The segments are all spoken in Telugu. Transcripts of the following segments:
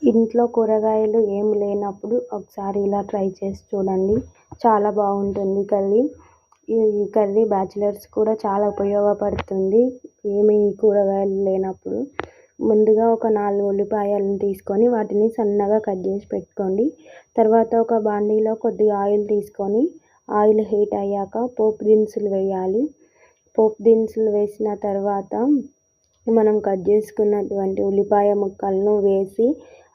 ఇంట్లో కూరగాయలు ఏం లేనప్పుడు ఒకసారి ఇలా ట్రై చేసి చూడండి. చాలా బాగుంటుంది కర్రీ. ఈ కర్రీ బ్యాచిలర్స్ కూడా చాలా ఉపయోగపడుతుంది. ఏమీ కూరగాయలు లేనప్పుడు. ముందుగా ఒక 4 ఉల్లిపాయలను తీసుకొని వాటిని సన్నగా కట్ చేసి పెట్టుకోండి. తర్వాత ఒక బాండీలో కొద్దిగా ఆయిల్ తీసుకొని ఆయిల్ హీట్ అయ్యాక పోపు దినుసులు వేయాలి. పోపు దినుసులు వేసిన తర్వాత మనం కట్ చేసుకున్నటువంటి ఉల్లిపాయ ముక్కలను వేసి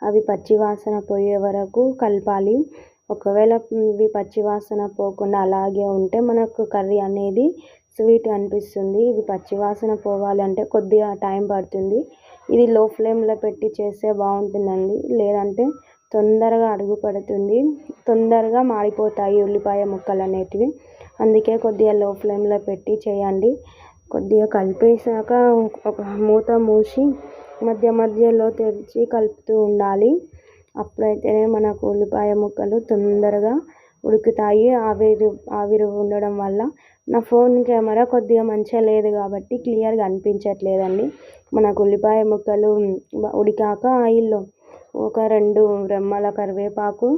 అవి పచ్చివాసన పోయే వరకు కలపాలి. ఒకవేళ ఇవి పచ్చివాసన పోకుండా అలాగే ఉంటే మనకు కర్రీ అనేది స్వీట్ అనిపిస్తుంది. ఇవి పచ్చివాసన పోవాలంటే కొద్దిగా టైం పడుతుంది. ఇది లో ఫ్లేమ్లో పెట్టి చేస్తే బాగుంటుందండి. లేదంటే తొందరగా అడుగు పడుతుంది, తొందరగా మాడిపోతాయి ఉల్లిపాయ ముక్కలు అనేటివి. అందుకే కొద్దిగా లో ఫ్లేమ్లో పెట్టి చేయండి. కొద్దిగా కలిపేసాక ఒక మూత మూసి మధ్య మధ్యలో తెరిచి కలుపుతూ ఉండాలి. అప్పుడైతేనే మనకు ఉల్లిపాయ ముక్కలు తొందరగా ఉడుకుతాయి. ఆవిరి ఉండడం వల్ల నా ఫోన్ కెమెరా కొద్దిగా మంచిగా లేదు కాబట్టి క్లియర్గా అనిపించట్లేదండి. మనకు ఉల్లిపాయ ముక్కలు ఉడికాక ఆయిల్లో ఒక 2 రెమ్మల కరివేపాకు,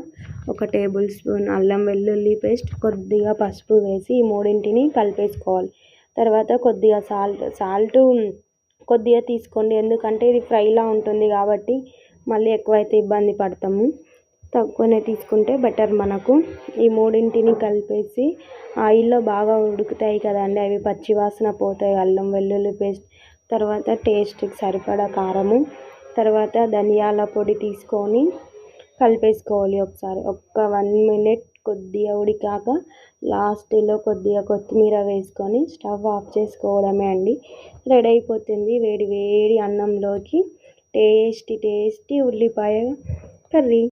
1 టేబుల్ స్పూన్ అల్లం వెల్లుల్లి పేస్ట్, కొద్దిగా పసుపు వేసి ఈ మూడింటిని కలిపేసుకోవాలి. తర్వాత కొద్దిగా సాల్ట్ కొద్దిగా తీసుకోండి. ఎందుకంటే ఇది ఫ్రైలా ఉంటుంది కాబట్టి మళ్ళీ ఎక్కువైతే ఇబ్బంది పడతాము. తక్కువనే తీసుకుంటే బెటర్ మనకు. ఈ మూడింటిని కలిపేసి ఆయిల్లో బాగా ఉడుకుతాయి కదండి, అవి పచ్చివాసన పోతాయి. అల్లం వెల్లుల్లి పేస్ట్, తర్వాత టేస్ట్కి సరిపడా కారము, తర్వాత ధనియాల పొడి తీసుకొని కలిపేసుకోవాలి ఒకసారి. 1 మినిట్ కొద్దిగా ఉడికాక లాస్ట్లో కొద్దిగా కొత్తిమీర వేసుకొని స్టవ్ ఆఫ్ చేసుకోవడమే అండి. రెడీ అయిపోతుంది వేడి వేడి అన్నంలోకి టేస్టీ ఉల్లిపాయ కర్రీ.